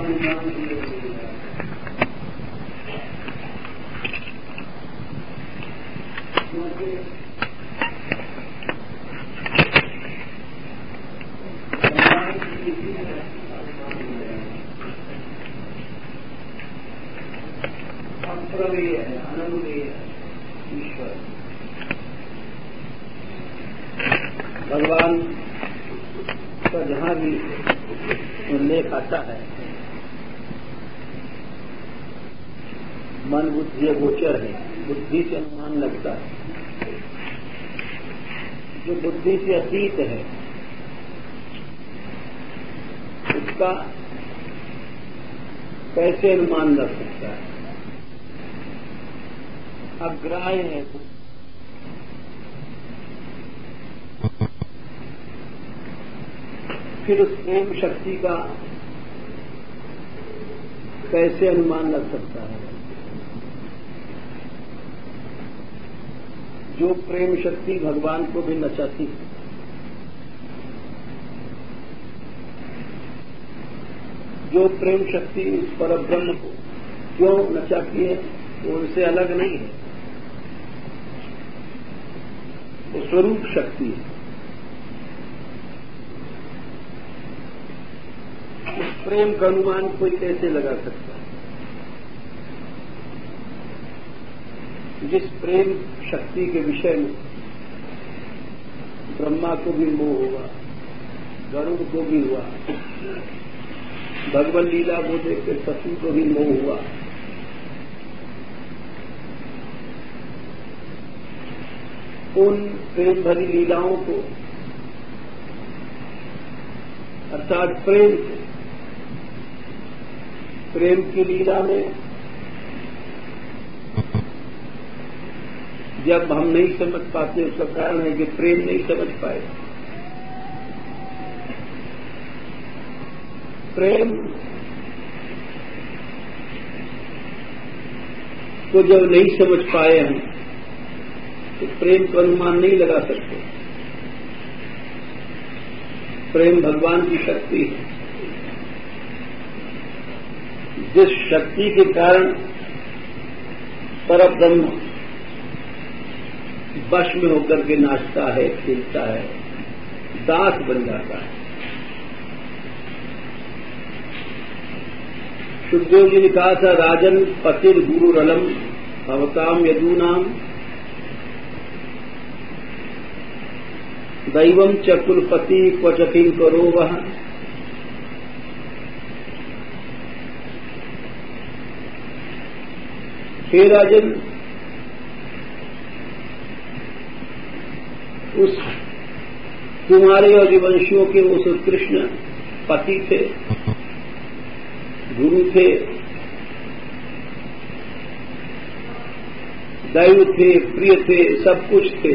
अप्रमेय है, अनन्य ईश्वर भगवान का जहां भी उल्लेख आता है मन बुद्धि गोचर है, बुद्धि से अनुमान लगता है। जो बुद्धि से अतीत है उसका कैसे अनुमान लग सकता है? अग्राह्य है फिर उस प्रेम शक्ति का कैसे अनुमान लग सकता है? जो प्रेम शक्ति भगवान को भी नचाती है, जो प्रेम शक्ति उस परब्रह्म को क्यों नचाती है वो उनसे अलग नहीं है, वो स्वरूप शक्ति है। उस प्रेम का अनुमान कोई कैसे लगा सकता है? जिस प्रेम शक्ति के विषय में ब्रह्मा को भी मोह हुआ, गरुड़ को भी हुआ, भगवत लीला को देखकर पशु को भी मोह हुआ, उन प्रेम भरी लीलाओं को अर्थात प्रेम की लीला में जब हम नहीं समझ पाते उसका कारण है कि प्रेम नहीं समझ पाए। प्रेम को जब नहीं समझ पाए हम तो प्रेम का अनुमान नहीं लगा सकते। प्रेम भगवान की शक्ति है, जिस शक्ति के कारण परब्रह्म वश में होकर के नाचता है, खेलता है, दास बन जाता है। सुखदेव जी ने कहा था, राजन पतिर गुरु रलम भवताम यदूनाम दैवम च कुलपति क्वच किंकरो वह। हे राजन, उस तुम्हारे और रिवंशियों के उस कृष्ण पति थे, गुरु थे, दैव थे, प्रिय थे, सब कुछ थे,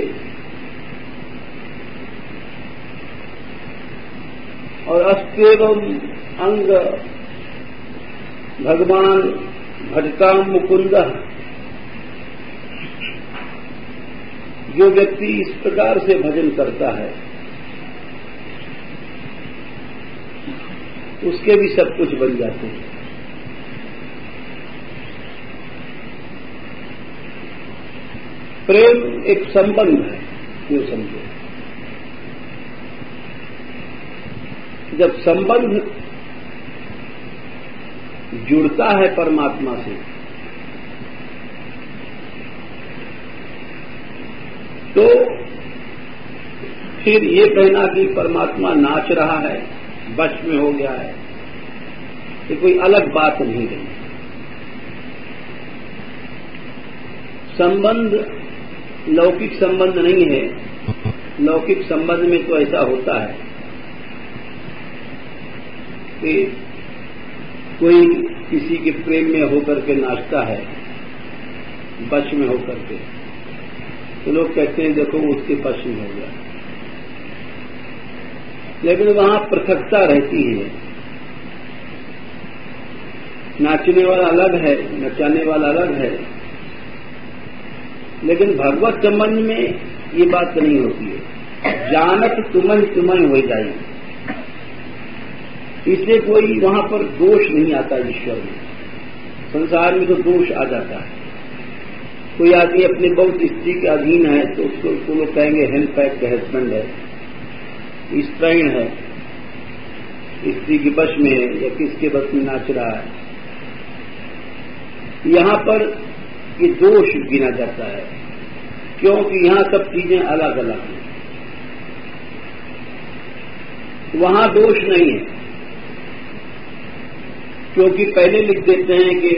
और अस्तेवम अंग भगवान भजताम मुकुंद। जो व्यक्ति इस प्रकार से भजन करता है उसके भी सब कुछ बन जाते हैं। प्रेम एक संबंध है, ये समझो। जब संबंध जुड़ता है परमात्मा से तो फिर ये कहना कि परमात्मा नाच रहा है, वश में हो गया है, ये कोई अलग बात नहीं रही। संबंध लौकिक संबंध नहीं है। लौकिक संबंध में तो ऐसा होता है कि कोई किसी के प्रेम में होकर के नाचता है, वश में होकर के, तो लोग कहते हैं देखो उसके वश में हो गया। लेकिन वहां पृथकता रहती है। नाचने वाला अलग है, नचाने वाला अलग है, लेकिन भगवत संबंध में ये बात नहीं होती है। जानत तुमन तुमन हो जाए, इसलिए कोई वहां पर दोष नहीं आता ईश्वर में। संसार में तो दोष आ जाता है। कोई आदमी अपने बहुत स्त्री के अधीन है तो उसको लोग कहेंगे हैंडपैक्ड हस्बैंड है, स्त्रैण है, स्त्री के वश में है या किसके वश में नाच रहा है। यहां पर ये दोष गिना जाता है, क्योंकि यहां सब चीजें अलग अलग हैं। वहां दोष नहीं है, क्योंकि पहले लिख देते हैं कि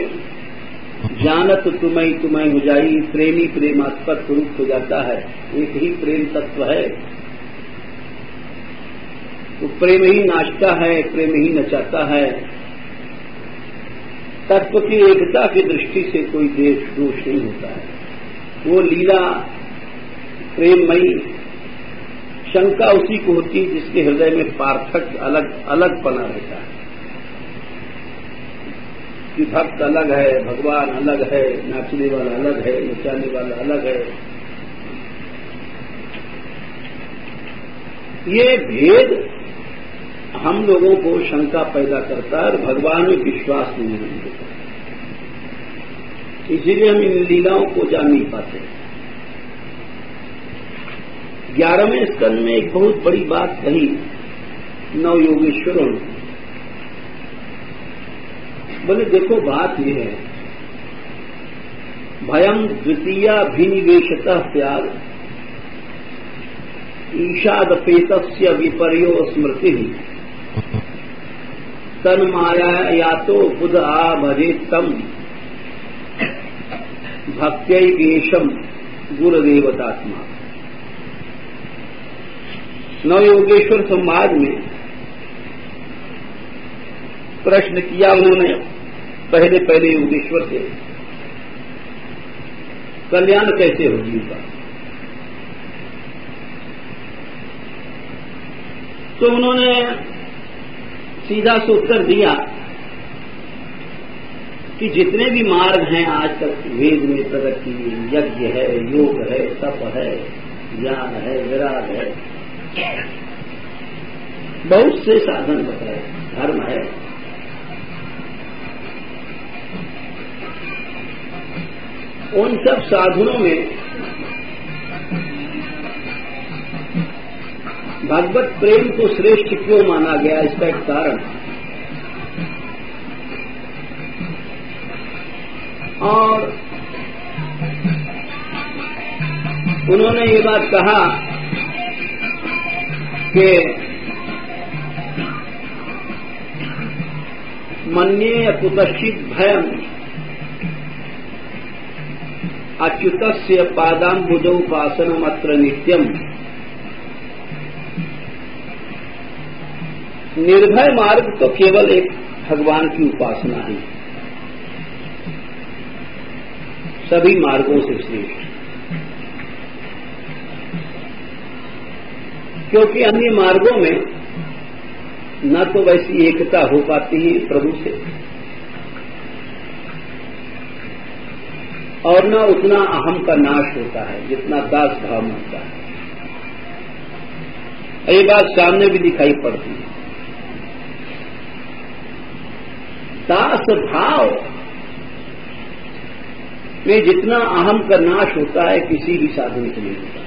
जानत तुम्हें हो जाई, प्रेमी प्रेमास्पद रूप हो जाता है। एक ही प्रेम तत्व है, तो प्रेम ही नाचता है, प्रेम ही नचाता है। तत्व की एकता की दृष्टि से कोई दोष नहीं होता है। वो लीला प्रेममयी शंका उसी को होती है जिसके हृदय में पार्थक्य अलग पना रहता है कि भक्त अलग है, भगवान अलग है, नाचने वाला अलग है, नचाने वाला अलग है। ये भेद हम लोगों को शंका पैदा करता है और भगवान में विश्वास नहीं देता, इसीलिए हम इन लीलाओं को जान नहीं पाते। 11वें स्कंद में एक बहुत बड़ी बात कही नव योगेश्वरों ने। बोले देखो बात यह है, भयम द्वितीयाभिनिवेशतः स्यात् ईशादपेतस्य विपर्यो स्मृति तन्मायातो बुध भजेत्तम भक्त्यैवेशम गुरुदेवतात्मा। नवयोगेश्वर संवाद में प्रश्न किया उन्होंने पहले योगेश्वर से, कल्याण कैसे हो जीव का। तो उन्होंने सीधा सा उत्तर दिया कि जितने भी मार्ग हैं आज तक वेद में प्रकट किए, यज्ञ है, योग है, तप है, ज्ञान है, विराग है, बहुत से साधन बताए, धर्म है, उन सब साधनों में भगवत प्रेम को श्रेष्ठ क्यों माना गया, इसका एक कारण। और उन्होंने ये बात कहा कि मन्ये कुतश्चित् भयम् अच्युतस्य पादाम्बुजोपासनमत्र नित्यम्। निर्भय मार्ग तो केवल एक भगवान की उपासना है, सभी मार्गों से श्रेष्ठ, क्योंकि अन्य मार्गों में न तो वैसी एकता हो पाती है प्रभु से और न उतना अहम का नाश होता है जितना दास भाव में होता है। ये बात सामने भी दिखाई पड़ती है। दास भाव में जितना अहम का नाश होता है किसी भी साधन से नहीं होता।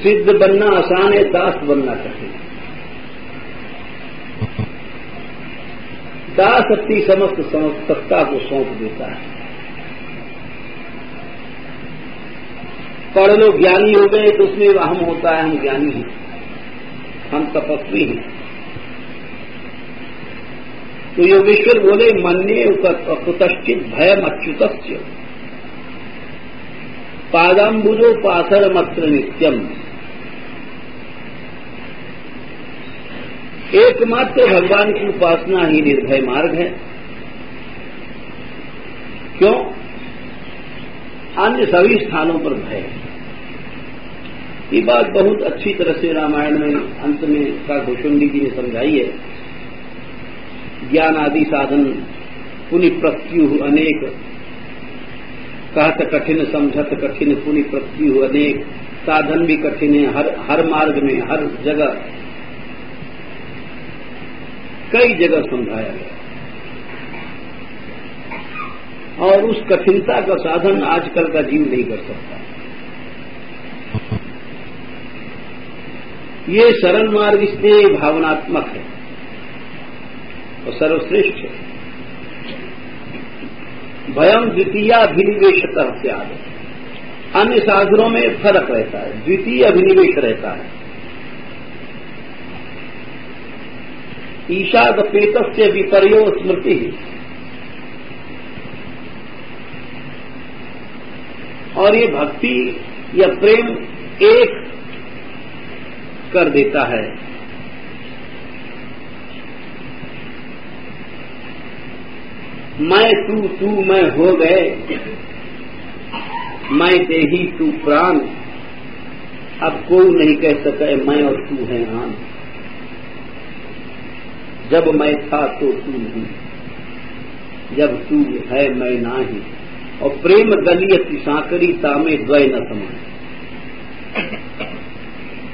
सिद्ध बनना आसान है, दास बनना कठिन। दास अपनी समस्त सत्ता को सौंप देता है। पढ़ लो ज्ञानी हो गए तो उसमें अहम होता है, हम ज्ञानी हैं, हम तपस्वी हैं। तो योगेश्वर बोले मन्ये कुतश्चित् भयम् अच्युतस्य पादाम्बुजोपासनमत्र नित्यम्। एकमात्र भगवान की उपासना ही निर्भय मार्ग है। क्यों? अन्य सभी स्थानों पर भय है। ये बात बहुत अच्छी तरह से रामायण में अंत में काकभूषुंडी जी ने समझाई है। ज्ञान आदि साधन पुनि प्रत्यु अनेक, कहत कठिन समझत कठिन पुनि प्रत्यु अनेक। साधन भी कठिन है, हर मार्ग में, हर जगह, कई जगह समझाया गया। और उस कठिनता का साधन आजकल का जीव नहीं कर सकता। ये सरल मार्ग इसलिए भावनात्मक है और सर्वश्रेष्ठ है। भयम द्वितीयाभिनिवेशतः स्यात्। अन्य साधनों में फर्क रहता है, द्वितीय अभिनिवेश रहता है। ईशादपेतस्य विपर्यो स्मृति। और ये भक्ति या प्रेम एक कर देता है। मैं तू, तू मैं हो गए, मैं तेही तू प्राण, अब कोई नहीं कह सके मैं और तू है आन। जब मैं था तो तू नहीं, जब तू है मैं नाही। और प्रेम गलियति सांकरी तामे द्वय न समान।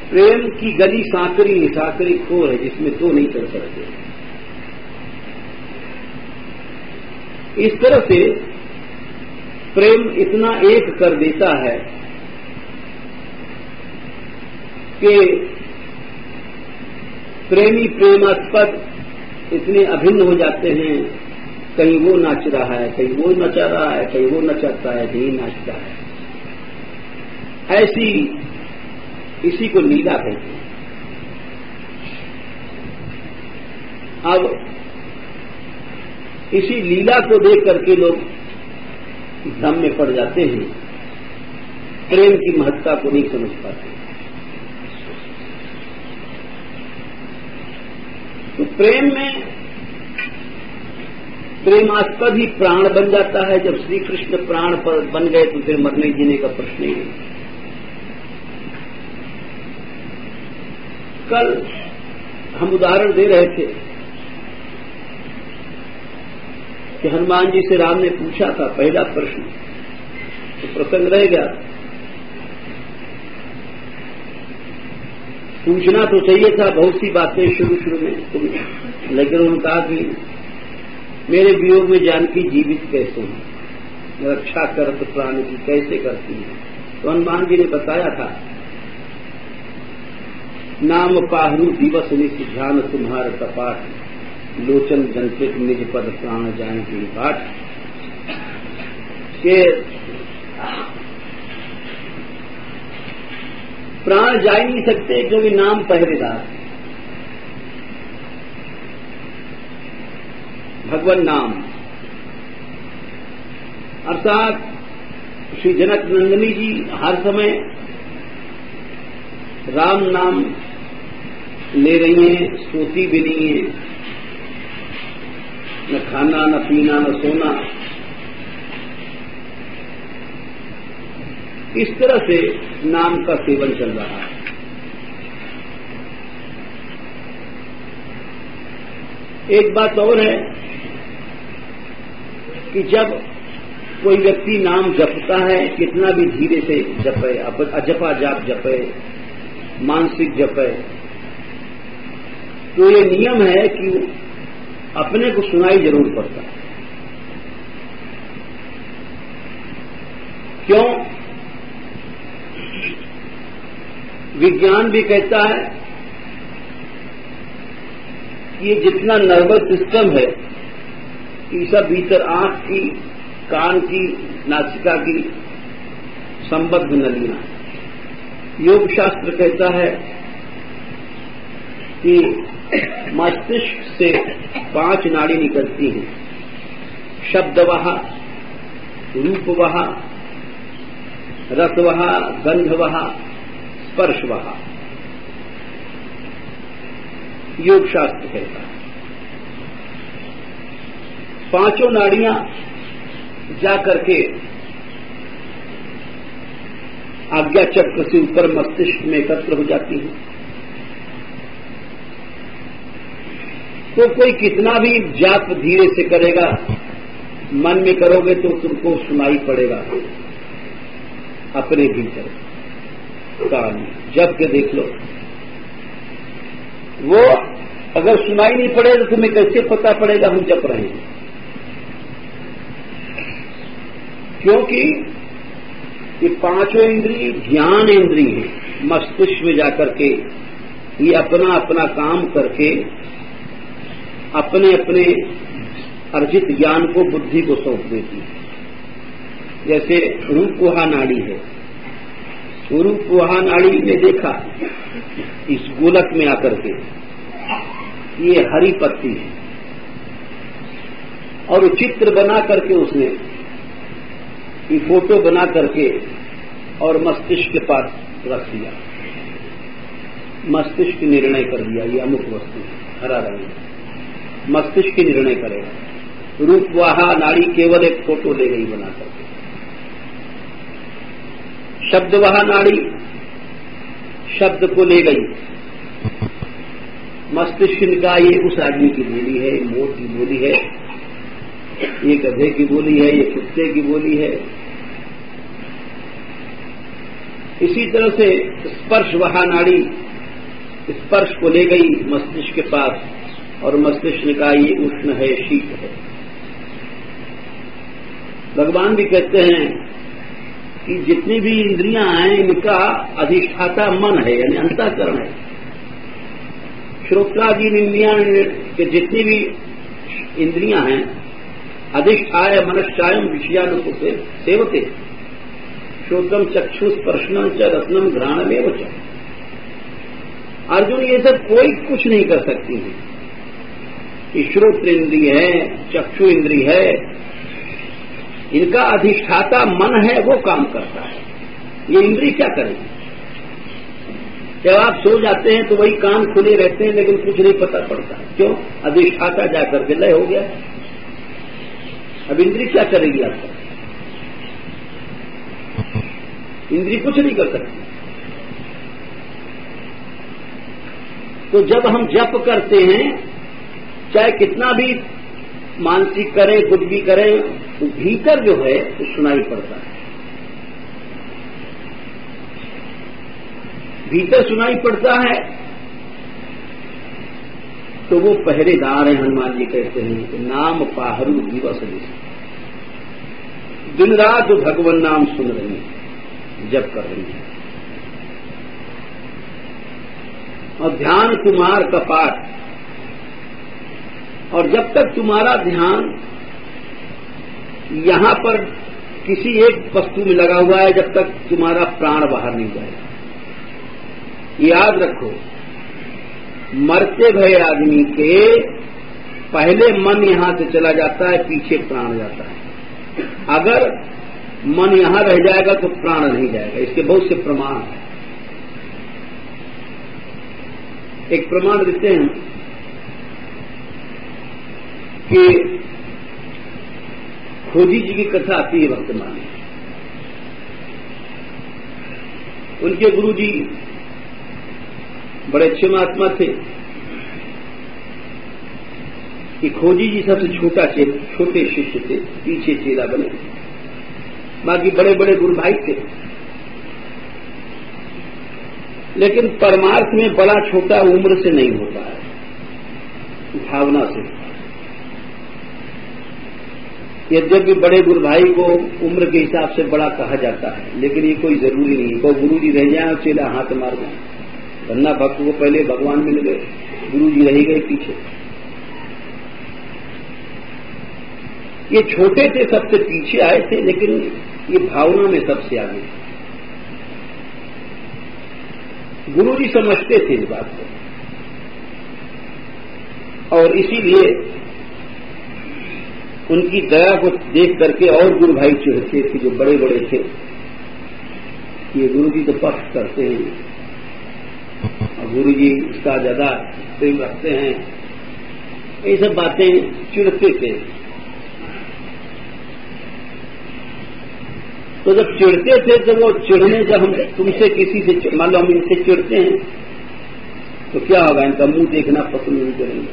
प्रेम की गली सांकरी सांकरी खोर है जिसमें दो नहीं चल सकते। इस तरह से प्रेम इतना एक कर देता है कि प्रेमी प्रेमास्पद इतने अभिन्न हो जाते हैं। कहीं वो नाच रहा है, कहीं वो नचा रहा है, कहीं वो नचाता है, कहीं नाचता है। ऐसी इसी को लीला कहते हैं। अब इसी लीला को देख करके लोग भ्रम में पड़ जाते हैं, प्रेम की महत्ता को नहीं समझ पाते। तो प्रेम में प्रेमास्पद ही प्राण बन जाता है। जब श्री कृष्ण प्राण पर बन गए तो फिर मरने जीने का प्रश्न ही नहीं। कल हम उदाहरण दे रहे थे कि हनुमान जी से राम ने पूछा था पहला प्रश्न, तो प्रसंग रह गया। पूछना तो चाहिए था बहुत सी बातें शुरू में, लेकिन उन्होंने कहा कि मेरे वियोग में जानकी जीवित कैसे हैं, रक्षा करत प्राण की कैसे करती है। तो हनुमान जी ने बताया था, नाम पाहु दिवस निश ध्यान तुम्हार कपाट, लोचन जंत्रित निज पद प्राण जाए की बाट। के प्राण जा ही नहीं सकते क्योंकि नाम पहरेदार, भगवान नाम। अर्थात श्री जनक नंदिनी जी हर समय राम नाम ले रही हैं, सोती भी नहीं है, न खाना न पीना न सोना। इस तरह से नाम का सेवन चल रहा है। एक बात और है कि जब कोई व्यक्ति नाम जपता है, कितना भी धीरे से जपे, अजपा जाप जपे, मानसिक जपे, तो ये नियम है कि अपने को सुनाई जरूर पड़ता है। क्यों? विज्ञान भी कहता है कि ये जितना नर्वस सिस्टम है, ये सब भीतर आंख की, कान की, नासिका की संबद्ध नलियां। योग शास्त्र कहता है कि मस्तिष्क से 5 नाड़ी निकलती हैं, शब्दवाह, रूपवाह, रसवाह, गंधवाह, स्पर्शवाह। योग शास्त्र कहता है 5 नाड़ियां जाकर के आज्ञा चक्र से ऊपर मस्तिष्क में एकत्र हो जाती है। तो कोई कितना भी जाप धीरे से करेगा, मन में करोगे तो तुमको सुनाई पड़ेगा अपने भीतर। कान जप के देख लो। वो अगर सुनाई नहीं पड़े तो तुम्हें कैसे पता पड़ेगा हम जप रहे हैं? क्योंकि ये पांचों इंद्रिय ज्ञान इंद्रिय है। मस्तिष्क में जाकर के ये अपना अपना काम करके अपने अपने अर्जित ज्ञान को बुद्धि को सौंप देती है। जैसे रूपकुहा नाड़ी है, रूपकुहा नाड़ी ने देखा इस गोलक में आकर के ये हरी पत्ती है, और चित्र बना करके उसने ये फोटो बना करके और मस्तिष्क के पास रख दिया। मस्तिष्क निर्णय कर दिया ये अमुक वस्तु हरा रंग। मस्तिष्क निर्णय करेगा। रूपवाहा नाड़ी केवल एक फोटो ले गई बना करके। शब्दवाहा नाड़ी शब्द को ले गई। मस्तिष्क का ये उस आदमी की बोली है, मोर की बोली है, ये गधे की बोली है, ये कुत्ते की बोली है। इसी तरह से स्पर्श वहा नाड़ी स्पर्श को ले गई मस्तिष्क के पास, और मस्तिष्क ने कहा ये उष्ण है, शीत है। भगवान भी कहते हैं कि जितनी भी इंद्रियां हैं इनका अधिष्ठाता मन है, यानी अंतःकरण है। श्रोत्रादि इंद्रियां के जितनी भी इंद्रियां हैं अधिष्ठाय मनश्चायम विषयानुपुते सेवते श्रोत्रम चक्षु स्पर्शनम च रत्नम घ्राणमेव च। अर्जुन ये सब कोई कुछ नहीं कर सकती है। कि श्रोत्र इंद्रिय है, चक्षु इंद्रिय है, इनका अधिष्ठाता मन है, वो काम करता है। ये इंद्रिय क्या करेंगे? जब आप सो जाते हैं तो वही कान खुले रहते हैं, लेकिन कुछ नहीं पता पड़ता। क्यों? अधिष्ठाता जाकर के लय हो गया। अब इंद्रिय क्या करेगी आपका? इंद्रिय कुछ नहीं कर सकती। तो जब हम जप करते हैं, चाहे कितना भी मानसिक करें, कुछ भी करें, तो भीतर जो है वो सुनाई पड़ता है। भीतर सुनाई पड़ता है तो वो पहरेदार हैं। हनुमान जी कहते हैं कि नाम पाहरू दिवस दिन रात भगवान नाम सुन रही हैं, जप कर रही हैं, और ध्यान तुम्हार कपाट। और जब तक तुम्हारा ध्यान यहां पर किसी एक वस्तु में लगा हुआ है, जब तक तुम्हारा प्राण बाहर नहीं जाएगा। याद रखो, मरते भय आदमी के पहले मन यहां से चला जाता है, पीछे प्राण जाता है। अगर मन यहां रह जाएगा तो प्राण नहीं जाएगा। इसके बहुत से प्रमाण हैं। एक प्रमाण देते हैं कि खोजी जी की कथा आती है वर्तमान में। उनके गुरुजी बड़े अच्छे महात्मा थे कि खोजी जी सबसे छोटे शिष्य थे, पीछे चेला बने। बाकी बड़े बड़े गुरु भाई थे, लेकिन परमार्थ में बड़ा छोटा उम्र से नहीं होता है, भावना से। यद्यपि बड़े गुरु भाई को उम्र के हिसाब से बड़ा कहा जाता है, लेकिन ये कोई जरूरी नहीं। कोई गुरु जी रह जाए और चेला हाथ मार जाए। वरना भक्त को पहले भगवान मिल गए, गुरु जी रह गए पीछे। ये छोटे थे, सबसे पीछे आए थे, लेकिन ये भावना में सबसे आगे। गुरु जी समझते थे इस बात को, और इसीलिए उनकी दया को देख करके और गुरु भाई चिढ़ते थे जो बड़े बड़े थे। ये गुरु जी तो पक्ष करते हैं और गुरु जी इसका ज्यादा प्रेम रखते हैं, ये सब बातें चिढ़ते थे। तो जब चिढ़ते थे तो वो चिढ़ने, जब हम तुमसे किसी से मान लो हम इनसे चिढ़ते हैं तो क्या होगा? इनका मुंह देखना पसंद नहीं करेंगे।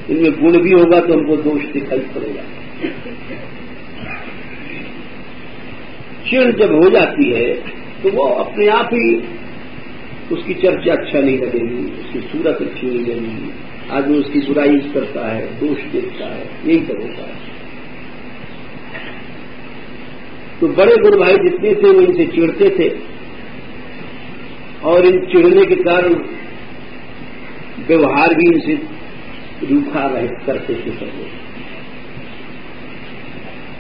इनमें गुण भी होगा तो उनको दोष दिखाई पड़ेगा। चिढ़ जब हो जाती है तो वो अपने आप ही उसकी चर्चा अच्छा नहीं लगेगी, उसकी सूरत अच्छी नहीं लगेगी, आदमी उसकी बुराई करता है, दोष देखता है, यही सब होता है। तो बड़े गुरु भाई जितने थे वो इनसे चिढ़ते थे और इन चिढ़ने के कारण व्यवहार भी इनसे रूखा करते थे सब लोग।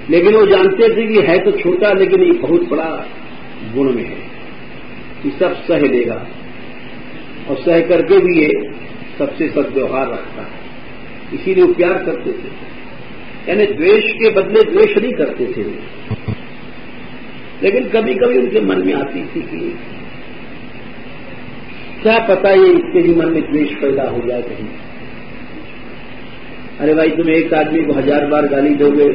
लेकिन वो जानते थे कि है तो छोटा लेकिन ये बहुत बड़ा गुण में है, ये सब सह लेगा और सह करके भी ये सबसे सद्व्यवहार रखता है, इसीलिए वो प्यार करते थे। यानी द्वेष के बदले द्वेष नहीं करते थे, लेकिन कभी कभी उनके मन में आती थी कि क्या पता ये इसके भी मन में द्वेष पैदा हो जाए कहीं। अरे भाई तुम एक आदमी को 1000 बार गाली दोगे,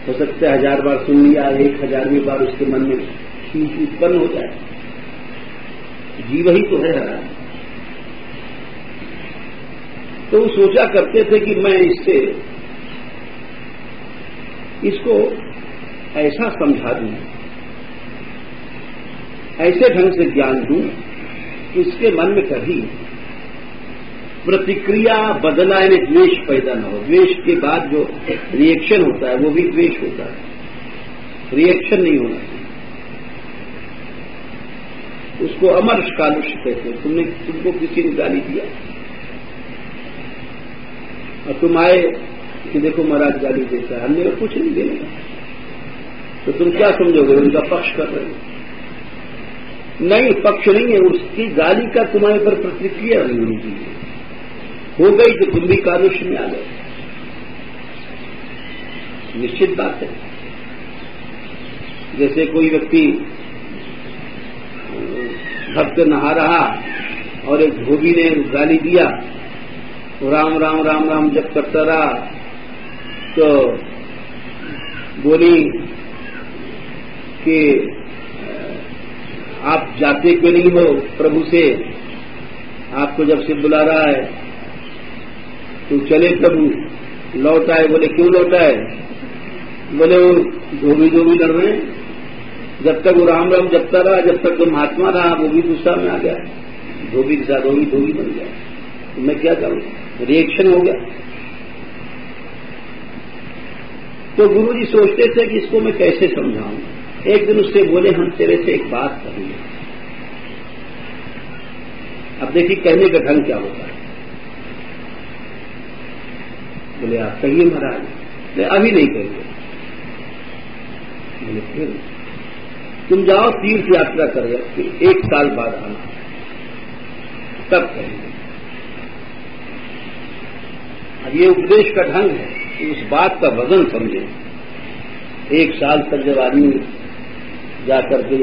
हो सकता है 1000 बार सुन लिया, 1000वीं बार उसके मन में खींच उत्पन्न हो जाए। जीव ही तो है। तो वो सोचा करते थे कि मैं इसको ऐसा समझा दूं, ऐसे ढंग से ज्ञान दूं कि इसके मन में कभी प्रतिक्रिया बदला यानी द्वेष पैदा न हो। द्वेष के बाद जो रिएक्शन होता है वो भी द्वेष होता है, रिएक्शन नहीं होना चाहिए। उसको अमर्ष कालुष्य कहते हैं। तुमको किसी ने गाली दिया और तुम आए कि देखो महाराज गाली देता है, हमने कुछ नहीं देने का, तो तुम क्या समझोगे उनका पक्ष कर रहे हो? नहीं, पक्ष नहीं है, उसकी गाली का तुम्हारे पर प्रतिक्रिया नहीं होनी चाहिए। हो गई तो तुम भी कालुष्य में आ गए, निश्चित बात है। जैसे कोई व्यक्ति भक्त नहा रहा और एक धोबी ने गाली दिया, राम राम राम राम जब करता रहा, तो बोली कि आप जाते क्यों नहीं हो प्रभु से, आपको जब से बुला रहा है तो चले प्रभु। लौट आए, बोले क्यों लौट आए? बोले वो धोबी लड़ रहे हैं, जब तक वो राम राम जपता रहा, जब तक वो महात्मा रहा, वो भी गुस्सा में आ गया, धोबी के साथ धोबी बन गया। तो मैं क्या करूं, रिएक्शन हो गया। तो गुरु जी सोचते थे कि इसको मैं कैसे समझाऊं। एक दिन उससे बोले, हम तेरे से एक बात कहेंगे। अब देखिए कहने का ढंग क्या होता है। बोले आप कहिए महाराज। बोले अभी नहीं कहिए। बोले फिर तुम जाओ तीर्थ यात्रा करें, फिर 1 साल बाद आना, तब कहेंगे। अब ये उपदेश का ढंग है कि उस बात का वजन समझे। 1 साल तक जब आदमी जाकर के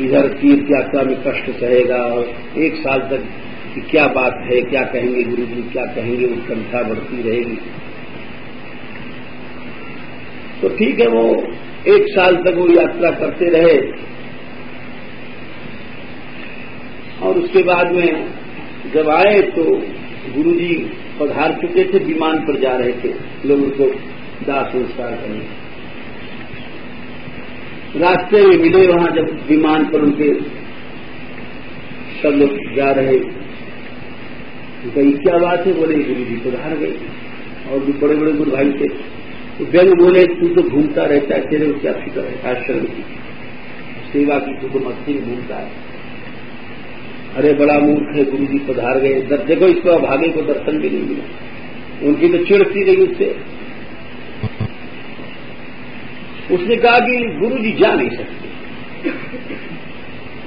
इधर तीर्थ यात्रा में कष्ट सहेगा और 1 साल तक कि क्या बात है, क्या कहेंगे गुरु जी, क्या कहेंगे, उत्कंठा बढ़ती रहेगी। तो ठीक है, वो 1 साल तक वो यात्रा करते रहे और उसके बाद में जब आए तो गुरु जी पधार चुके थे, विमान पर जा रहे थे लोगों को दाह संस्कार करने। रास्ते में मिले वहां, जब विमान पर उनके सब लोग जा रहे, कही क्या बात है? बोले गुरु जी पधार गए। और भी बड़े बड़े गुरु भाई थे, तो व्यंग बोले तू तो घूमता रहता है, तेरे को क्या फिक्र है आश्रम की सेवा की, तू तो मस्ती में घूमता है। अरे बड़ा मूर्ख है, गुरु जी पधार गए। देखो इसको अभागे को दर्शन भी नहीं मिला, उनकी तो चिढ़ती रही उससे। उसने कहा कि गुरु जी जा नहीं सकते,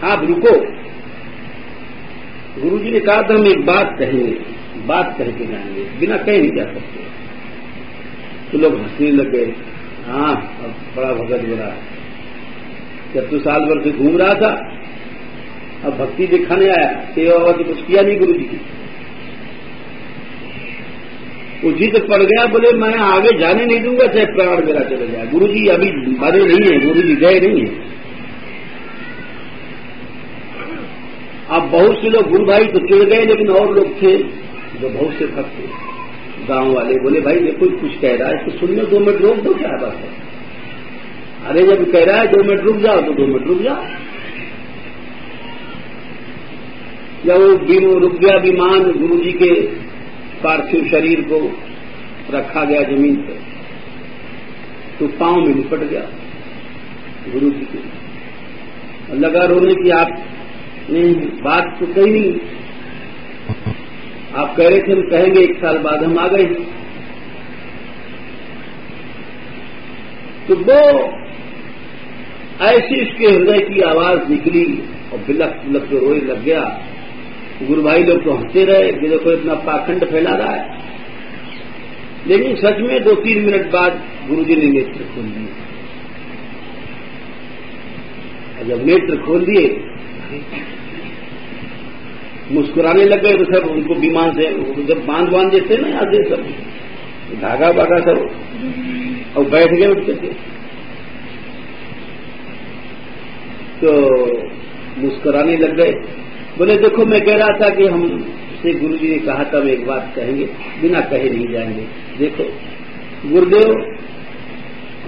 आप रुको। गुरु जी ने कहा था हम एक बात कहेंगे, बात कह के जाएंगे, बिना कहे नहीं जा सकते। तो लोग हंसने लग गए। हाँ, अब बड़ा भगत बोला, जब तो साल भर से घूम रहा था, अब भक्ति दिखाने आया, सेवा तो कुछ किया नहीं गुरु जी की। वो जिद पड़ गया, बोले मैं आगे जाने नहीं दूंगा चाहे प्राण मेरा चले जाए। गुरु जी अभी मरे नहीं है, गुरु जी गए नहीं है। अब बहुत से लोग गुरु भाई तो चिढ़ गए, लेकिन और लोग थे जो बहुत से भक्त थे गांव वाले, बोले भाई देखो कुछ कह रहा है, इसको सुनने 2 मिनट रोक दो, क्या बात है। अरे जब कह रहा है 2 मिनट रुक जाओ तो 2 मिनट रुक जाओ। जब वो रुक गया विमान, गुरुजी के पार्थिव शरीर को रखा गया जमीन पर, तो पांव में लिपट गया गुरुजी के, लगा रोने की आपने बात तो कही नहीं, आप कह रहे थे हम कहेंगे 1 साल बाद, हम आ गए। तो वो ऐसी उसके हृदय की आवाज निकली और बिलख बिलख के रोए लग गया। गुरु भाई लोग तो हंसते रहे कि देखो इतना पाखंड फैला रहा है, लेकिन सच में 2-3 मिनट बाद गुरुजी ने नेत्र खोल दिए। जब नेत्र खोल दिए मुस्कुराने लग गए, तो सब उनको विमान से जब बांध देते ना यहाँ से सब धागा बागा सब, और बैठ गए उठ के, तो मुस्कुराने लग गए। बोले देखो मैं कह रहा था कि हमसे गुरुजी ने कहा था मैं एक बात कहेंगे, बिना कहे नहीं जाएंगे। देखो गुरुदेव,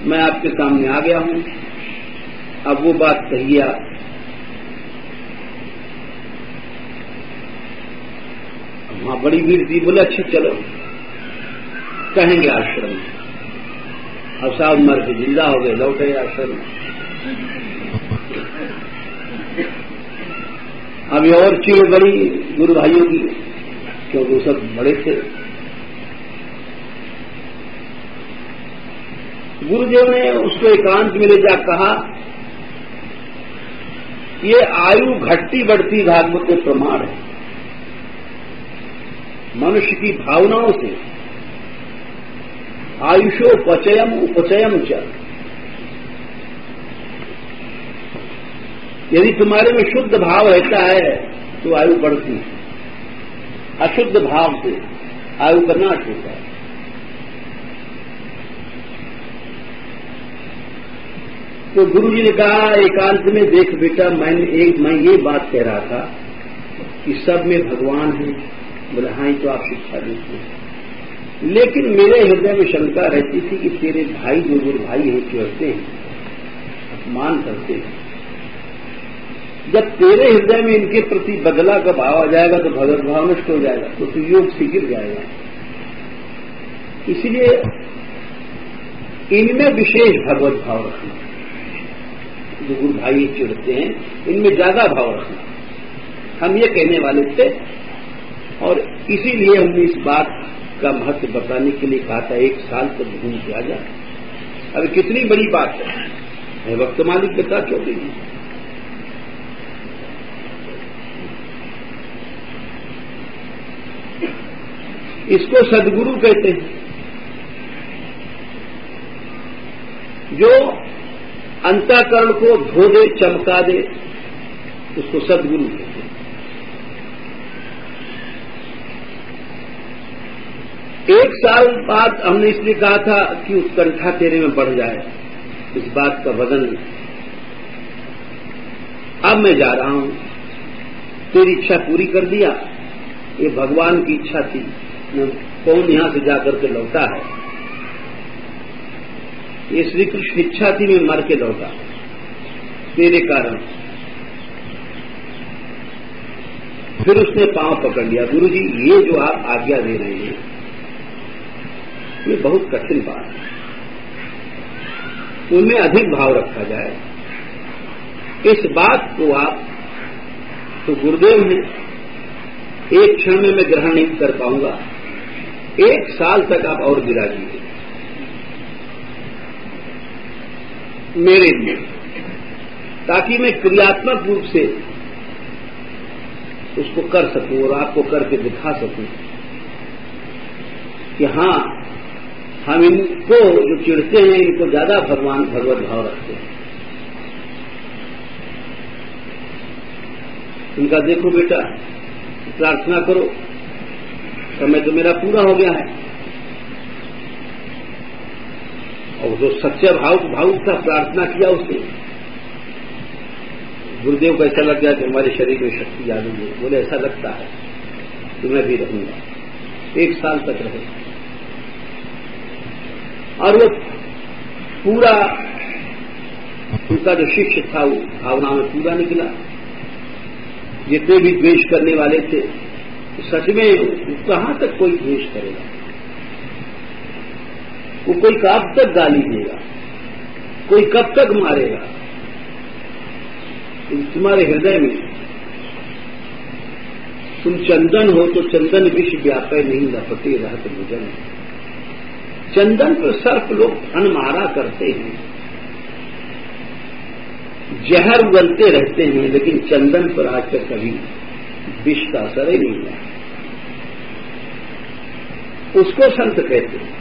मैं आपके सामने आ गया हूं, अब वो बात कहिए आप। वहां बड़ी भीड़ थी, बोले अच्छा चलो कहेंगे आश्रम में। अब साहब मर के जिंदा हो गए, लौटे आश्रम में। अभी और चीड़ बड़ी गुरु भाइयों की, क्योंकि वो सब बड़े थे। गुरुदेव ने उसको एकांत में ले जा कहा, ये आयु घटती बढ़ती भागवत के प्रमाण है। मनुष्य की भावनाओं से आयुषो पचयम उपचयम च, यदि तुम्हारे में शुद्ध भाव रहता है तो आयु बढ़ती है, अशुद्ध भाव से आयु का नाश होता है। तो गुरुजी ने कहा एकांत में, देख बेटा मैं ये बात कह रहा था कि सब में भगवान है। बोले हाँ, ही तो आप शिक्षा देते हैं, लेकिन मेरे हृदय में शंका रहती थी कि तेरे भाई जो गुरु भाई हैं चिढ़ते हैं, अपमान करते हैं, जब तेरे हृदय में इनके प्रति बदला का भाव आ जाएगा तो भगवत भाव नष्ट हो जाएगा, तो तू योग से गिर जाएगा। इसलिए इनमें विशेष भगवत भाव रखना, जो गुरु भाई चिढ़ते हैं इनमें ज्यादा भाव रखना। हम ये कहने वाले थे और इसीलिए हमने इस बात का महत्व बताने के लिए कहा था 1 साल तक घूम के आ जा। अब कितनी बड़ी बात है, वक्त मालिक बता क्यों नहीं। इसको सद्गुरु कहते हैं, जो अंतःकरण को धो दे, चमका दे, उसको सद्गुरु कहते हैं। एक साल बाद हमने इसलिए कहा था कि उत्कंठा तेरे में बढ़ जाए, इस बात का वजन। अब मैं जा रहा हूं, तेरी इच्छा पूरी कर दिया। ये भगवान की इच्छा थी, कौन यहां से जाकर के लौटा है। ये श्री कृष्ण इच्छा थी, मैं मर के लौटा तेरे कारण। फिर उसने पांव पकड़ लिया, गुरुजी ये जो आप आज्ञा दे रहे हैं ये बहुत कठिन बात है, उनमें अधिक भाव रखा जाए। इस बात को आप तो गुरुदेव हैं, एक क्षण में मैं ग्रहण नहीं कर पाऊंगा, 1 साल तक आप और विराजिए मेरे लिए, ताकि मैं क्रियात्मक रूप से उसको कर सकूं और आपको करके दिखा सकूं कि हां, हम इनको जो चिढ़ते हैं इनको ज्यादा भगवान भगवत भाव रखते हैं। उनका देखो बेटा, प्रार्थना करो, समय तो मेरा पूरा हो गया है। और जो सच्चा भावुक था, प्रार्थना किया उसने, गुरुदेव को ऐसा लग गया कि हमारे शरीर में शक्ति आ गई है। बोले ऐसा लगता है तो मैं भी रहूंगा, 1 साल तक रहे। और वो पूरा उनका जो शिष्य था वो भावना में पूरा निकला। जितने भी द्वेष करने वाले थे, सच में कहां तक कोई द्वेष करेगा? वो कोई कब तक गाली देगा, कोई कब तक मारेगा? तुम्हारे हृदय में तुम चंदन हो तो चंदन विष व्यापे नहीं लपटे रहत भुजन। चंदन पर सर्प लोग फन मारा करते हैं, जहर उगलते रहते हैं, लेकिन चंदन पर आज तक कभी विष का असर ही नहीं हुआ। उसको संत कहते हैं।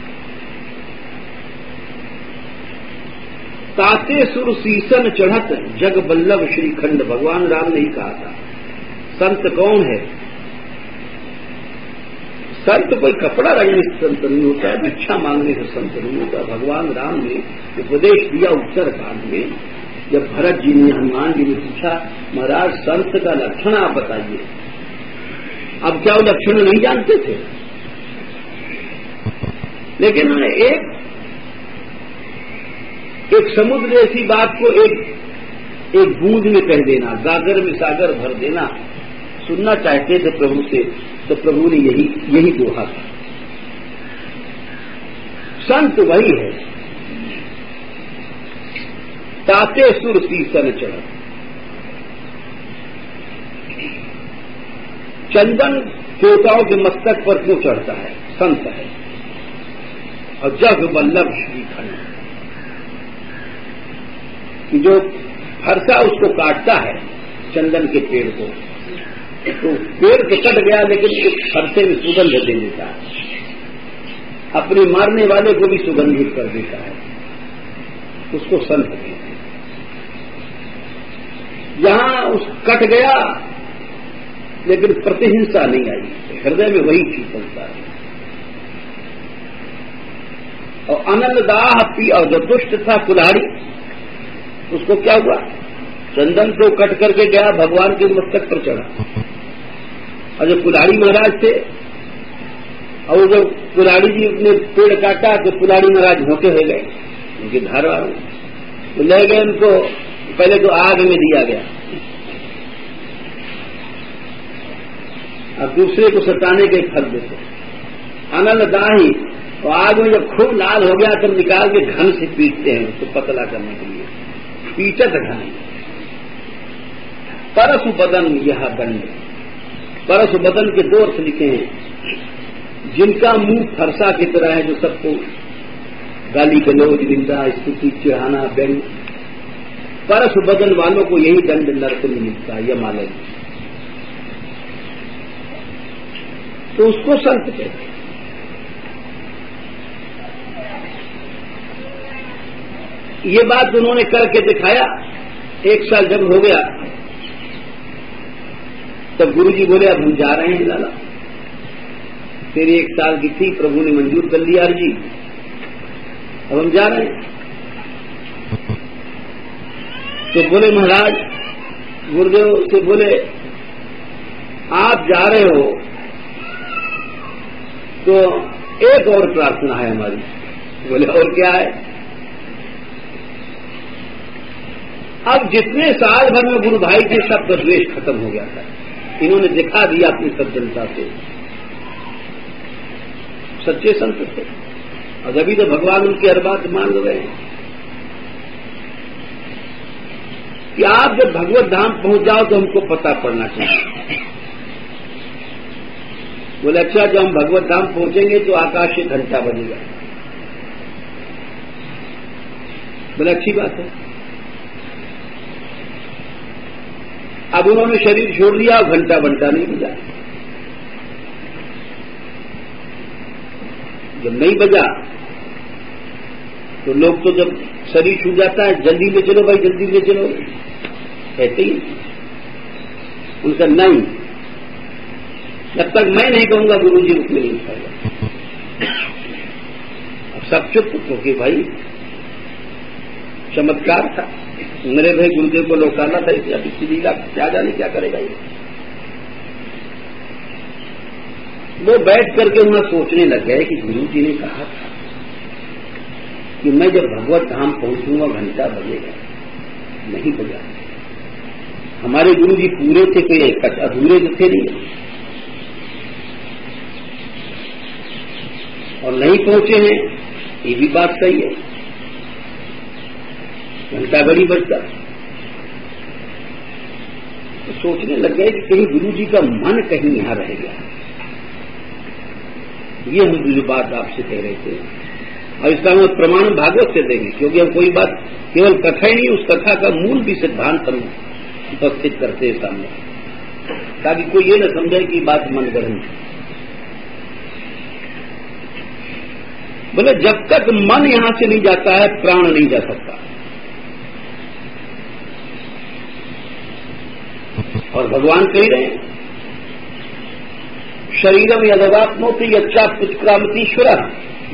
ताते सुर सीसन चढ़त जग बल्लभ श्रीखंड, भगवान राम ने ही कहा था। संत कौन है? संत कोई कपड़ा रंगने से संत नहीं होता है, भिक्षा मांगने से संत नहीं होता। भगवान राम ने उपदेश दिया उत्तरकांड में, जब भरत जी ने हनुमान जी ने पूछा महाराज संत का लक्षण आप बताइए। अब क्या वो लक्षण नहीं जानते थे? लेकिन उन्होंने एक समुद्र जैसी बात को एक बूंद में कह देना, गागर में सागर भर देना सुनना चाहते थे प्रभु से, तो प्रभु ने यही दोहा था। संत वही है, ताते सुर सीसन चढ़। चंदन देवताओं के मस्तक पर क्यों चढ़ता है? संत है। और जग वल्लभ श्रीखंड, कि जो फरसा उसको काटता है चंदन के पेड़ को, तो पेड़ तो कट गया लेकिन उस फरसे में सुगंध दे देता है, अपने मारने वाले को भी सुगंधित कर देता है, उसको संत कहते हैं। यहां उस कट गया लेकिन प्रतिहिंसा नहीं आई, हृदय में वही चीपलता है। और अनलदाह पी, और जो दुष्ट था कुल्हाड़ी, उसको क्या हुआ? चंदन को कट करके गया, भगवान के मस्तक पर चढ़ा। और जो कुल्हाड़ी महाराज थे, और जब कुल्हाड़ी जी ने पेड़ काटा तो कुल्हाड़ी महाराज भोंके हो गए, उनकी धार तो ले गए उनको। पहले तो आग में दिया गया, अब दूसरे को सताने के फल देते। अनलदाही, और आग में जब खूब लाल हो गया तब निकाल के घन से पीटते हैं उसको पतला करने के लिए, पीटत घन। परसु बदन यह दंड, परसु बदन के दो अर्थ लिखे हैं। जिनका मुंह फरसा की तरह है, जो सबको गाली गलौज, निंदा, स्तुति, चिढ़ाना, व्यंग, परसु बदन वालों को यही दंड नरक में मिलता है, यमालय। तो उसको संत कहते हैं। ये बात उन्होंने करके दिखाया। 1 साल जब हो गया तब गुरुजी बोले अब हम जा रहे हैं लाला, फिर 1 साल की थी, प्रभु ने मंजूर कर लिया अर्जी, अब हम जा रहे हैं। तो बोले महाराज, गुरुदेव से बोले आप जा रहे हो तो एक और प्रार्थना है हमारी। बोले और क्या है? अब जितने साल भर में गुरु भाई थे सबका द्वेष खत्म हो गया था। इन्होंने दिखा दिया अपनी सज्जनता से, सच्चे संत थे। और अभी तो भगवान उनकी हर बात मान रहे हैं कि आप जब भगवत धाम पहुंच जाओ तो हमको पता पड़ना चाहिए। बोले अच्छा, जब हम भगवत धाम पहुंचेंगे तो आकाश से घंटा बजेगा। बोले अच्छी बात है। अब उन्होंने शरीर छोड़ दिया, घंटा बंटा नहीं बजा। जब नहीं बजा तो लोग तो जब शरीर छूट जाता है जल्दी ले चलो भाई, जल्दी ले चलो कहते ही। उनका नहीं, जब तक मैं नहीं कहूंगा गुरुजी रुक नहीं उठाएगा। अब सब चुप, क्योंकि भाई चमत्कार था। मेरे भाई गुरुदेव को लौटाना था, इसे अभी इसी लीला क्या जाने क्या करेगा ये। वो बैठ करके उन्हें सोचने लग गए कि गुरुजी ने कहा था कि मैं जब भगवत धाम पहुंचूंगा घंटा बजेगा। नहीं बजा। हमारे गुरु जी पूरे थे, कोई अधूरे तो थे नहीं, और नहीं पहुंचे हैं, ये भी बात सही है। घंटा घड़ी बजता तो सोचने लग गए कि कहीं गुरु जी का मन कहीं यहां रह गया। ये हम जो बात आपसे कह रहे थे, और इसका हम प्रमाण भागवत से देंगे, क्योंकि हम कोई बात केवल कथा ही नहीं, उस कथा का मूल भी सिद्धांत हम उपस्थित करते हैं सामने, ताकि कोई ये न समझे कि बात मन गढ़ी। बोले जब तक मन यहां से नहीं जाता है, प्राण नहीं जा सकता। और भगवान कह रहे हैं, शरीरम यदवात्मोति यच्चा पुष्क्रामतीश्वर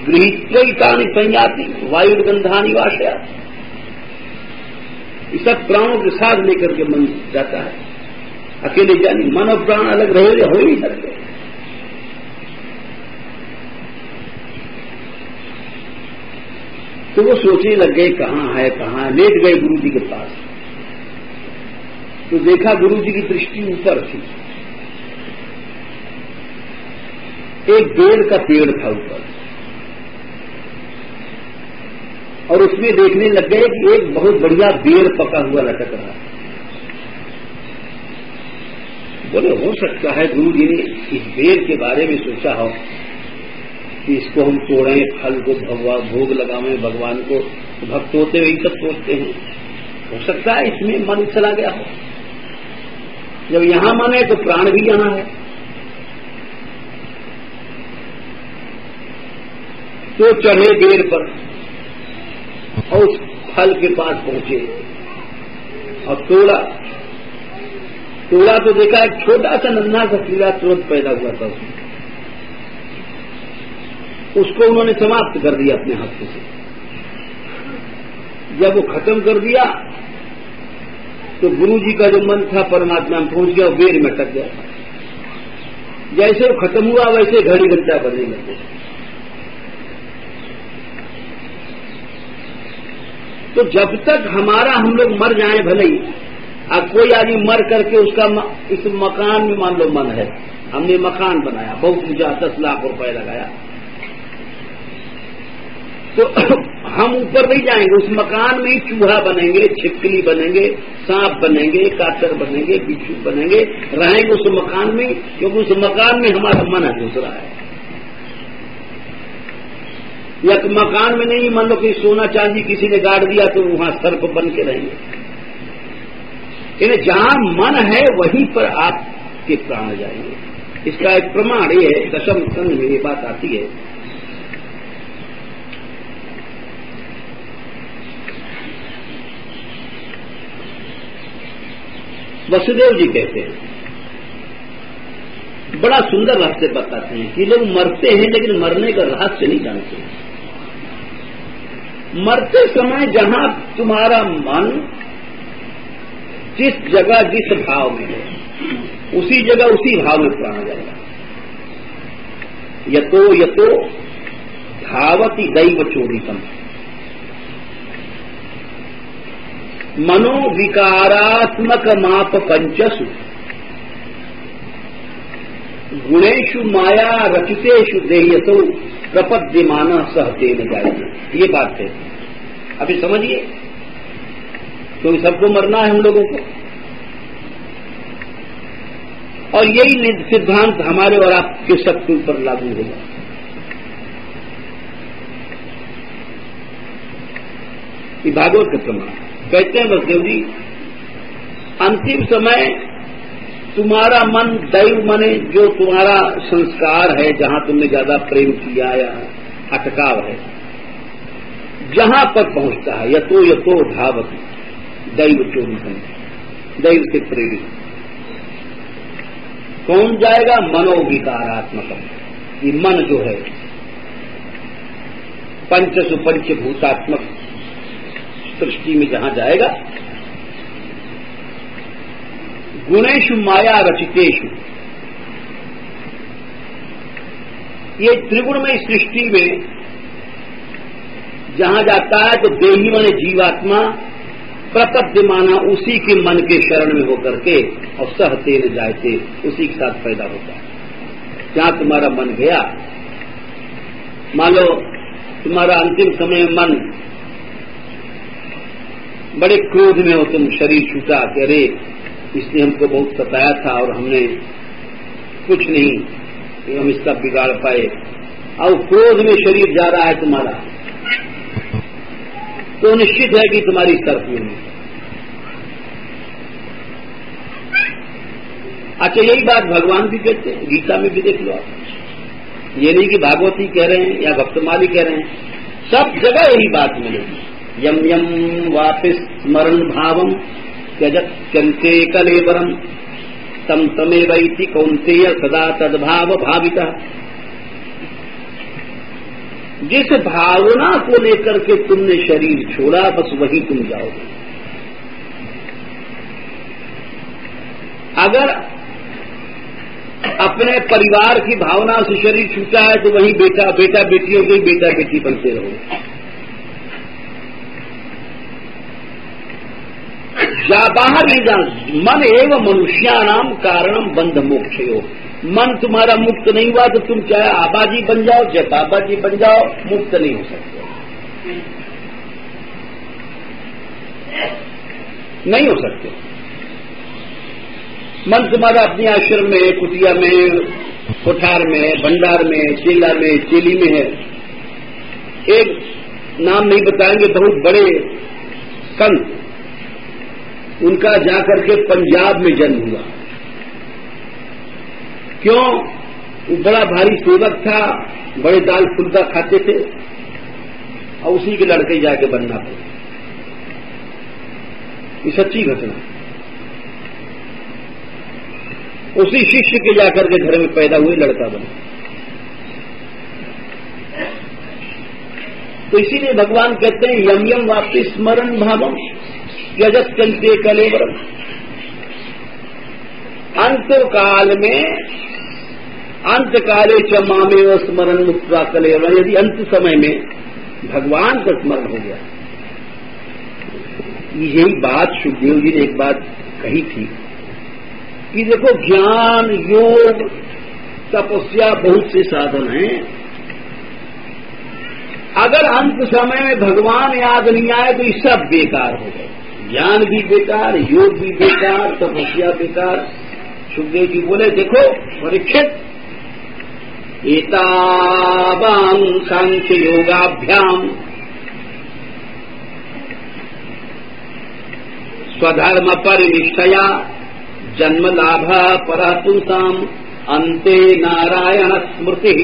गृहीत्वैतानि संयाति वायुर्गंधानि वाशया। ये सब प्राणों के साथ लेकर के मन जाता है, अकेले जानी। मन और प्राण अलग रहे हो ही नहीं सकते। तो वो सोचने लग गए कहां है कहां। लेट गए गुरु जी के पास, तो देखा गुरु जी की दृष्टि ऊपर थी। एक बेर का पेड़ था ऊपर, और उसमें देखने लग गए कि एक बहुत बढ़िया बेर पका हुआ लटक रहा। बोले हो सकता है गुरु जी ने इस बेर के बारे में सोचा हो कि इसको हम तोड़ें, फल को भोग लगावें भगवान को। तो भक्त होते हुए सब सोचते हैं, हो सकता है इसमें मन चला गया हो। जब यहां मन है तो प्राण भी यहां है। तो चढ़े बेर पर और उस फल के पास पहुंचे और तोड़ा तो देखा एक छोटा सा नन्हा सा कीड़ा तुरंत पैदा हुआ था उसमें। उसको उन्होंने समाप्त कर दिया अपने हाथ से। जब वो खत्म कर दिया तो गुरु जी का जो मन था परमात्मा में पहुंच गया, बेर में अटक गया। जैसे वो खत्म हुआ वैसे घड़ी घंटा बजने लगे। तो जब तक हमारा हम लोग मर जाएं भले ही, अब कोई आदमी मर करके उसका इस मकान में मान लो मन है, हमने मकान बनाया, बहुत ऊंचा 10 लाख रुपए लगाया, तो हम ऊपर नहीं जाएंगे। उस मकान में ही चूहा बनेंगे, छिपकली बनेंगे, सांप बनेंगे, कातर बनेंगे, बिच्छू बनेंगे, रहेंगे उस मकान में, क्योंकि उस मकान में हमारा मन घुस रहा है। या तो मकान में नहीं, मान लो कि सोना चांदी किसी ने गाड़ दिया तो वहां सर्प बन के रहेंगे। यानी जहां मन है वहीं पर आपके प्राण जाएंगे। इसका एक प्रमाण ये है, दशम स्कंध में ये बात आती है। वसुदेव जी कहते हैं, बड़ा सुंदर रहस्य बताते हैं कि लोग मरते हैं लेकिन मरने का रहस्य नहीं जानते। मरते समय जहां तुम्हारा मन जिस जगह जिस भाव में है, उसी जगह उसी भाव में प्राण जाएगा। यतो धावति दैव चोरितम मनो विकारात्मक माप पंचसु गुणेशु माया रचितेषु देयसो प्रपद्यमान सहते न जाएगी। ये बात है, अभी समझिए, क्योंकि सबको मरना है हम लोगों को, और यही सिद्धांत हमारे और आपके सबके ऊपर लागू होगा। ये भागवत के प्रमाण कहते हैं वसुदेव जी, अंतिम समय तुम्हारा मन दैव मने जो तुम्हारा संस्कार है, जहां तुमने ज्यादा प्रेम किया या अटकाव है, जहां पर पहुंचता है, यतो धावति दैव चोरितम, दैव से प्रेरित कौन जाएगा? मनोविकारात्मक, ये मन जो है पंचसु पंचभूतात्मक सृष्टि में जहां जाएगा, गुणेशु माया रचितेषु, ये त्रिगुणमय सृष्टि में जहां जाता है तो देही माने जीवात्मा प्रपद्य माना उसी के मन के शरण में होकर के और सहते न जाते उसी के साथ पैदा होता है। जहां तुम्हारा मन गया, मान लो तुम्हारा अंतिम समय मन बड़े क्रोध में हो, तुम शरीर छूटा कि अरे इसने हमको बहुत सताया था और हमने कुछ नहीं हम इसका बिगाड़ पाए, और क्रोध में शरीर जा रहा है तुम्हारा, तो निश्चित है कि तुम्हारी शर्त नहीं। अच्छा, यही बात भगवान भी कहते हैं, गीता में भी देख लो आप। ये नहीं कि भागवती कह रहे हैं या भक्तमाली कह रहे हैं, सब जगह यही बात मिलेगी। यम यम वापिस स्मरण भावम त्यजत चलते कलेवरम तम तमेवैति कौन्तेय सदा तद्भाव भाविता। जिस भावना को लेकर के तुमने शरीर छोड़ा, बस वही तुम जाओगे। अगर अपने परिवार की भावना से शरीर छूटा है तो वही बेटा बेटा बेटियों को बेटा बेटी बनते रहो। बाहर नहीं जाना। मन एवं मनुष्यानाम कारणम बंध मोक्षयो। मन तुम्हारा मुक्त नहीं हुआ तो तुम चाहे आबाजी बन जाओ, चाहे बाबाजी बन जाओ, मुक्त नहीं हो सकते, नहीं हो सकते। मन तुम्हारा अपने आश्रम में, कुटिया में, कोठार में, भंडार में, चेला में, चेली में है। एक नाम नहीं बताएंगे, बहुत बड़े संत, उनका जाकर के पंजाब में जन्म हुआ। क्यों? वो बड़ा भारी सेवक था, बड़े दाल फुल्का खाते थे और उसी के लड़के जाके बनना पड़ा। ये सच्ची घटना। उसी शिष्य के जाकर के घर में पैदा हुए लड़का बना। तो इसीलिए भगवान कहते हैं यम यम वापि स्मरण भावम यजत कंते कलेवरम। अंतकाल में अंतकाले च मामेव स्मरण मुक्त्वा कलेवरम। यदि अंत समय में भगवान का स्मरण हो गया, यही बात सुखदेव जी ने एक बात कही थी कि देखो ज्ञान, योग, तपस्या बहुत से साधन हैं, अगर अंत समय में भगवान याद नहीं आए तो ये सब बेकार हो गए। ज्ञान भी बेकार, योग भी बेकार, तपस्या बेकार। सुखदेव जी बोले देखो परीक्षित, एतावां सांख्य योगाभ्याम स्वधर्म परिनिष्ठया जन्म लाभ परपुंसाम अन्ते नारायण स्मृति।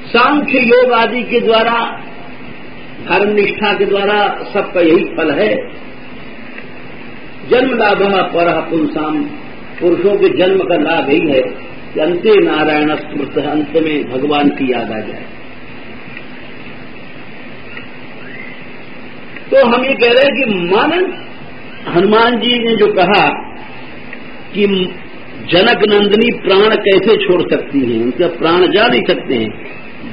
सांख्य योग आदि के द्वारा, धर्म निष्ठा के द्वारा सबका यही फल है। जन्म लाभ परपुंसाम, पुरुषों के जन्म का लाभ यही है कि अन्ते नारायण स्मृत, अंत में भगवान की याद आ जाए। तो हम ये कह रहे हैं कि मन, हनुमान जी ने जो कहा कि जनक नंदिनी प्राण कैसे छोड़ सकती हैं, उनका प्राण जा नहीं सकते हैं,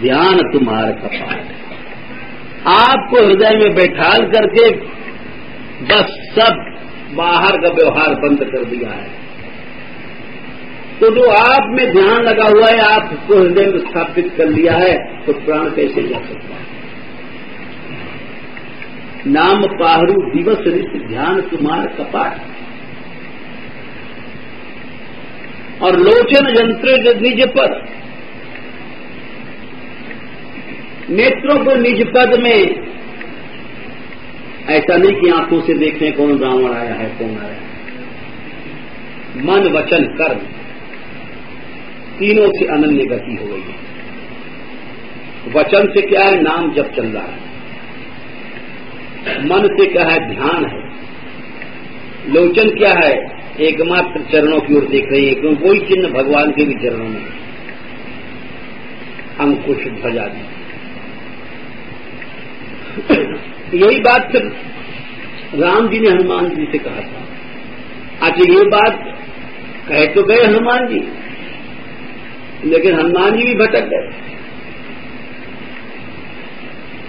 ध्यान तुम्हारा कपाल। आपको हृदय में बैठाल करके बस सब बाहर का व्यवहार बंद कर दिया है। तो जो आप में ध्यान लगा हुआ है, आपको हृदय में स्थापित कर लिया है, तो प्राण कैसे जा सकता है। नाम पाहरू दिवस ऋषि ध्यान तुम्हार कपाट। और लोचन यंत्र निज पर, नेत्रों को निज पद में। ऐसा नहीं कि आंखों से देखें कौन रावण आया है, कौन आया है। मन वचन कर्म तीनों से अनन्य गति हो गई है। वचन से क्या है? नाम जप चल रहा है। मन से क्या है? ध्यान है। लोचन क्या है? एकमात्र चरणों की ओर देख रही है, क्योंकि कोई चिन्ह भगवान के भी चरणों में, अंकुश ध्वजा दी। यही बात फिर राम जी ने हनुमान जी से कहा था। अच्छा, ये बात कह तो गए हनुमान जी, लेकिन हनुमान जी भी भटक गए।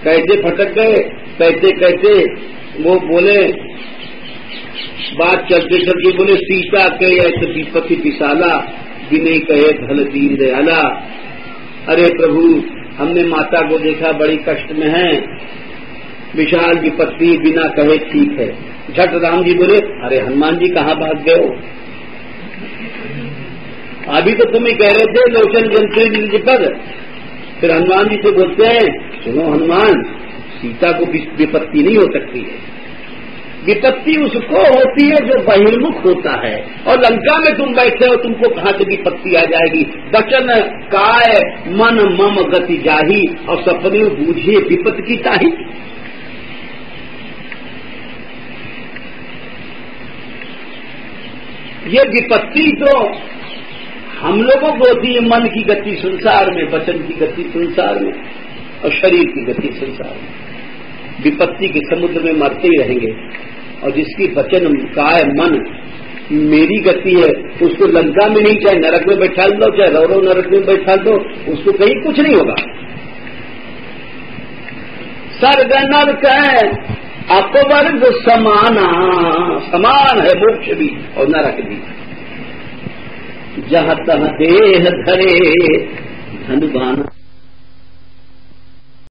कैसे भटक गए? कहते कहते वो बोले, बात चलते चलते बोले, सीता के ऐसे विपत्ति पिसाला, बिने कहे धल दीन दयाला। अरे प्रभु, हमने माता को देखा बड़ी कष्ट में है, विशाल विपत्ति, बिना कहे ठीक है। झट राम जी बोले, अरे हनुमान जी कहाँ भाग गए हो? अभी तो तुम ही कह रहे थे लोचन जंतु पद। फिर हनुमान जी से बोलते हैं, सुनो हनुमान, सीता को विपत्ति नहीं हो सकती है। विपत्ति उसको होती है जो बहिर्मुख होता है, और लंका में तुम बैठे हो, तुमको कहां से विपत्ति आ जाएगी? वचन काय मन मम गति जाही, और सपने बूझिए विपत्ति की ताही। ये विपत्ति तो हम लोगों को होती है, मन की गति संसार में, वचन की गति संसार में, और शरीर की गति संसार में। विपत्ति के समुद्र में मरते ही रहेंगे, और जिसकी वचन काय मन मेरी गति है, उसको लंका में नहीं, चाहे नरक में बैठा दो, चाहे रौरव नरक में बैठा दो, उसको कहीं कुछ नहीं होगा। सर्ग नरक है अपवर्ग समाना, समान है मोक्ष भी और नरक भी। जहाँ तहाँ देह धरे धनुबाना।